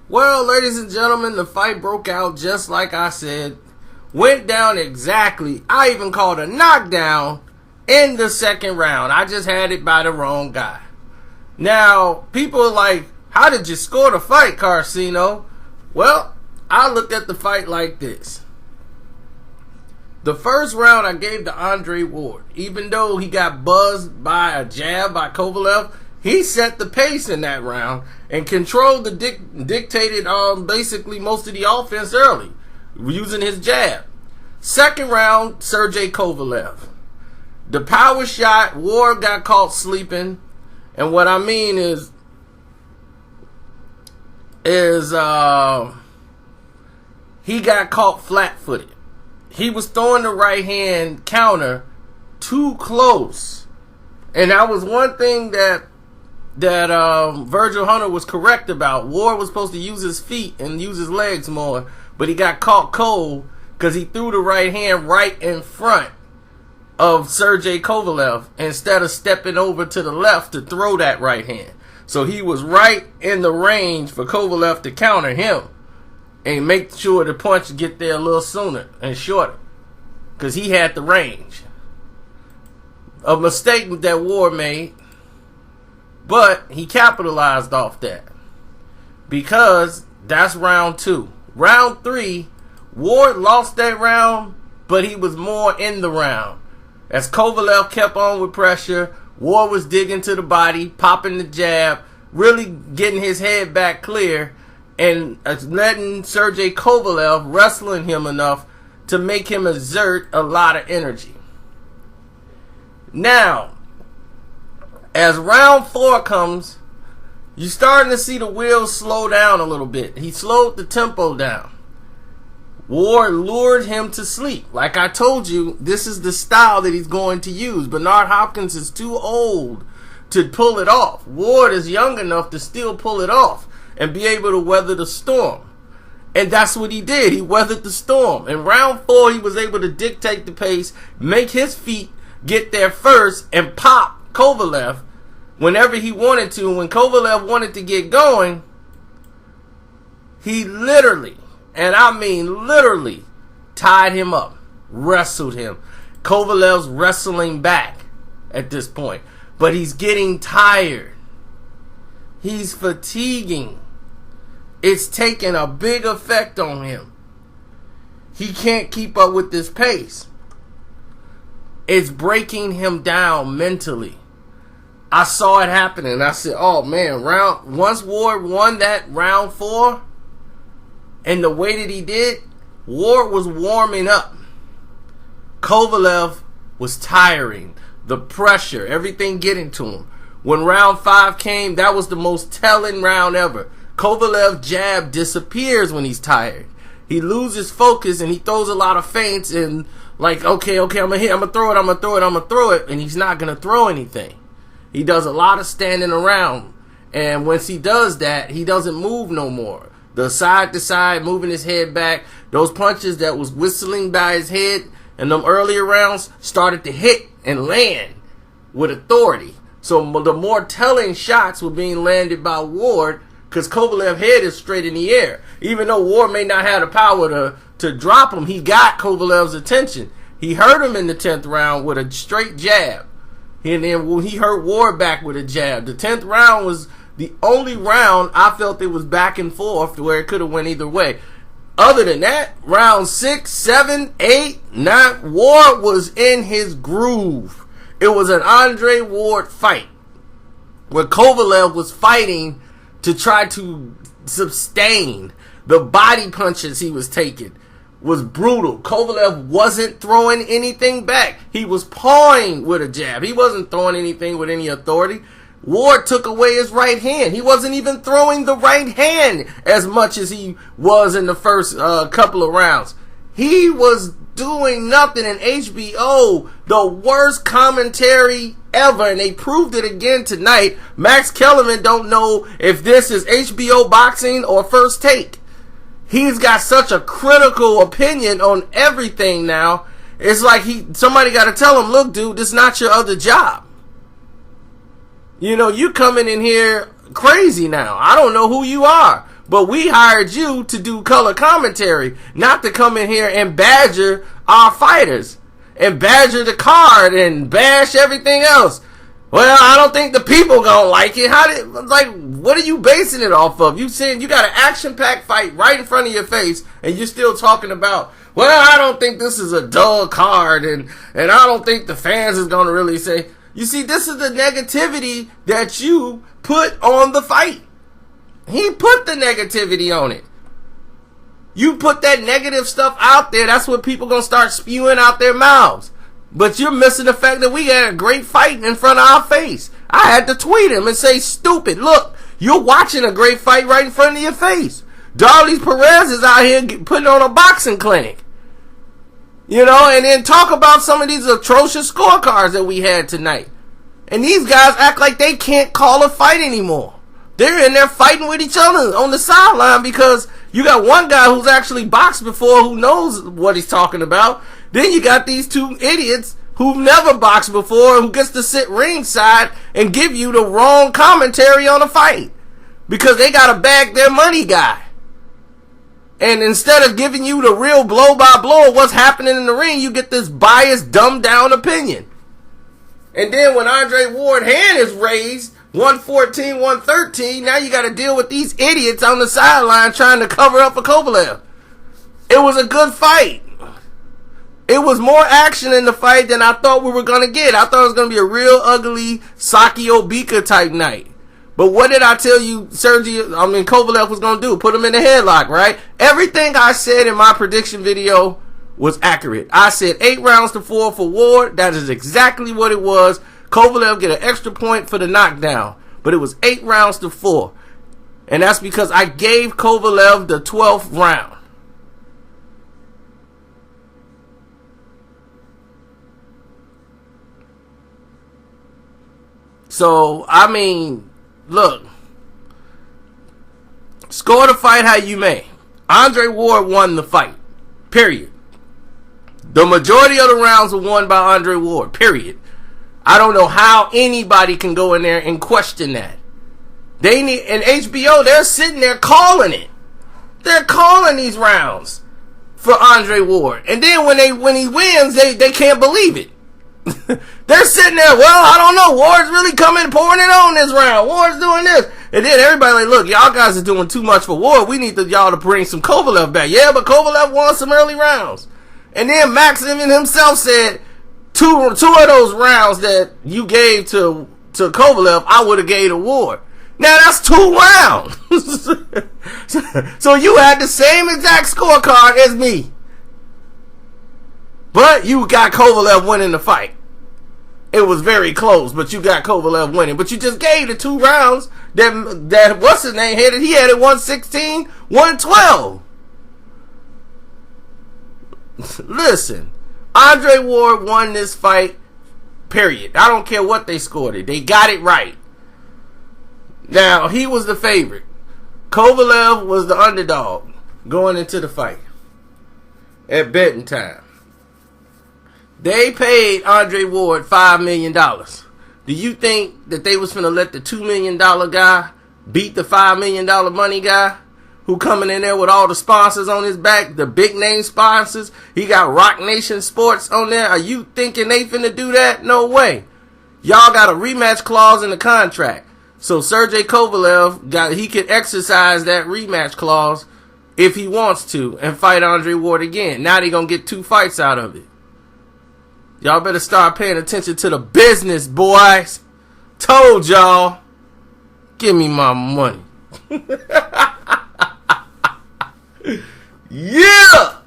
Well, ladies and gentlemen, the fight broke out just like I said. Went down exactly. I even called a knockdown in the second round. I just had it by the wrong guy. Now, people are like, how did you score the fight, Carcino? Well, I looked at the fight like this. The first round I gave to Andre Ward. Even though he got buzzed by a jab by Kovalev, he set the pace in that round and controlled dictated basically most of the offense early, using his jab. Second round, Sergey Kovalev. The power shot, Ward got caught sleeping. And what I mean is he got caught flat-footed. He was throwing the right hand counter too close. And that was one thing that Virgil Hunter was correct about. Ward was supposed to use his feet and use his legs more, but he got caught cold because he threw the right hand right in front of Sergey Kovalev instead of stepping over to the left to throw that right hand. So he was right in the range for Kovalev to counter him and make sure the punch get there a little sooner and shorter because he had the range. A mistake that Ward made, but he capitalized off that because that's round 2. Round 3, Ward lost that round, but he was more in the round. As Kovalev kept on with pressure, Ward was digging to the body, popping the jab, really getting his head back clear, and letting Sergey Kovalev wrestling him enough to make him exert a lot of energy. Now, as round 4 comes, you're starting to see the wheels slow down a little bit. He slowed the tempo down. Ward lured him to sleep. Like I told you, this is the style that he's going to use. Bernard Hopkins is too old to pull it off. Ward is young enough to still pull it off and be able to weather the storm. And that's what he did. He weathered the storm. In round 4, he was able to dictate the pace, make his feet get there first, and pop Kovalev whenever he wanted to. When Kovalev wanted to get going, he literally, and I mean literally, tied him up, wrestled him. Kovalev's wrestling back at this point, but he's getting tired. He's fatiguing. It's taking a big effect on him. He can't keep up with this pace. It's breaking him down mentally. I saw it happening. I said, oh man, once Ward won that round 4, and the way that he did, Ward was warming up. Kovalev was tiring. The pressure, everything getting to him. When round 5 came, that was the most telling round ever. Kovalev's jab disappears when he's tired. He loses focus and he throws a lot of feints and like, okay, I'm gonna throw it, and he's not gonna throw anything. He does a lot of standing around, and once he does that, he doesn't move no more. The side to side, moving his head back, those punches that was whistling by his head in them earlier rounds started to hit and land with authority. So the more telling shots were being landed by Ward because Kovalev's head is straight in the air. Even though Ward may not have the power to drop him, he got Kovalev's attention. He hurt him in the 10th round with a straight jab. And then he hurt Ward back with a jab. The 10th round was the only round I felt it was back and forth where it could have went either way. Other than that, round 6, 7, 8, 9, Ward was in his groove. It was an Andre Ward fight where Kovalev was fighting to try to sustain. The body punches he was taking was brutal. Kovalev wasn't throwing anything back. He was pawing with a jab. He wasn't throwing anything with any authority. Ward took away his right hand. He wasn't even throwing the right hand as much as he was in the first couple of rounds. He was doing nothing. In HBO, the worst commentary ever, and they proved it again tonight. Max Kellerman don't know if this is HBO boxing or First Take. He's got such a critical opinion on everything now. It's like somebody got to tell him, look, dude, this is not your other job. You know, you coming in here crazy now. I don't know who you are. But we hired you to do color commentary, not to come in here and badger our fighters and badger the card and bash everything else. Well, I don't think the people gonna like it. What are you basing it off of? You saying you got an action-packed fight right in front of your face, and you're still talking about, well, I don't think this is a dull card, and I don't think the fans is gonna really say. You see, this is the negativity that you put on the fight. He put the negativity on it. You put that negative stuff out there, that's what people gonna start spewing out their mouths. But you're missing the fact that we had a great fight in front of our face. I had to tweet him and say, stupid, look, you're watching a great fight right in front of your face. Darlene Perez is out here putting on a boxing clinic. You know, and then talk about some of these atrocious scorecards that we had tonight. And these guys act like they can't call a fight anymore. They're in there fighting with each other on the sideline because you got one guy who's actually boxed before who knows what he's talking about. Then you got these two idiots who've never boxed before who gets to sit ringside and give you the wrong commentary on a fight because they got to bag their money guy. And instead of giving you the real blow by blow of what's happening in the ring, you get this biased, dumbed down opinion. And then when Andre Ward's hand is raised, 114, 113, now you got to deal with these idiots on the sideline trying to cover up for Kovalev. It was a good fight. It was more action in the fight than I thought we were going to get. I thought it was going to be a real ugly Saki Obika type night. But what did I tell you Kovalev was going to do? Put him in the headlock, right? Everything I said in my prediction video was accurate. I said 8-4 for Ward. That is exactly what it was. Kovalev get an extra point for the knockdown. But it was 8-4. And that's because I gave Kovalev the 12th round. So, I mean, look. Score the fight how you may. Andre Ward won the fight. Period. The majority of the rounds were won by Andre Ward. Period. I don't know how anybody can go in there and question that. They need, and HBO, they're sitting there calling it. They're calling these rounds for Andre Ward. And then when he wins, they can't believe it. They're sitting there, well, I don't know. Ward's really pouring it on this round. Ward's doing this. And then everybody like, look, y'all guys are doing too much for Ward. We need y'all to bring some Kovalev back. Yeah, but Kovalev won some early rounds. And then Maxim himself said, two of those rounds that you gave to Kovalev, I would have gave to Ward. Now that's 2 rounds. So you had the same exact scorecard as me. But you got Kovalev winning the fight. It was very close, but you got Kovalev winning. But you just gave the 2 rounds that what's his name had it. He had it 116, 112. Listen, Andre Ward won this fight, period. I don't care what they scored it. They got it right. Now, he was the favorite. Kovalev was the underdog going into the fight at betting time. They paid Andre Ward $5 million. Do you think that they was finna let the $2 million guy beat the $5 million money guy who coming in there with all the sponsors on his back, the big name sponsors? He got Rock Nation Sports on there. Are you thinking they finna do that? No way. Y'all got a rematch clause in the contract. So Sergey Kovalev he could exercise that rematch clause if he wants to and fight Andre Ward again. Now they gonna get 2 fights out of it. Y'all better start paying attention to the business, boys. Told y'all. Give me my money. Yeah!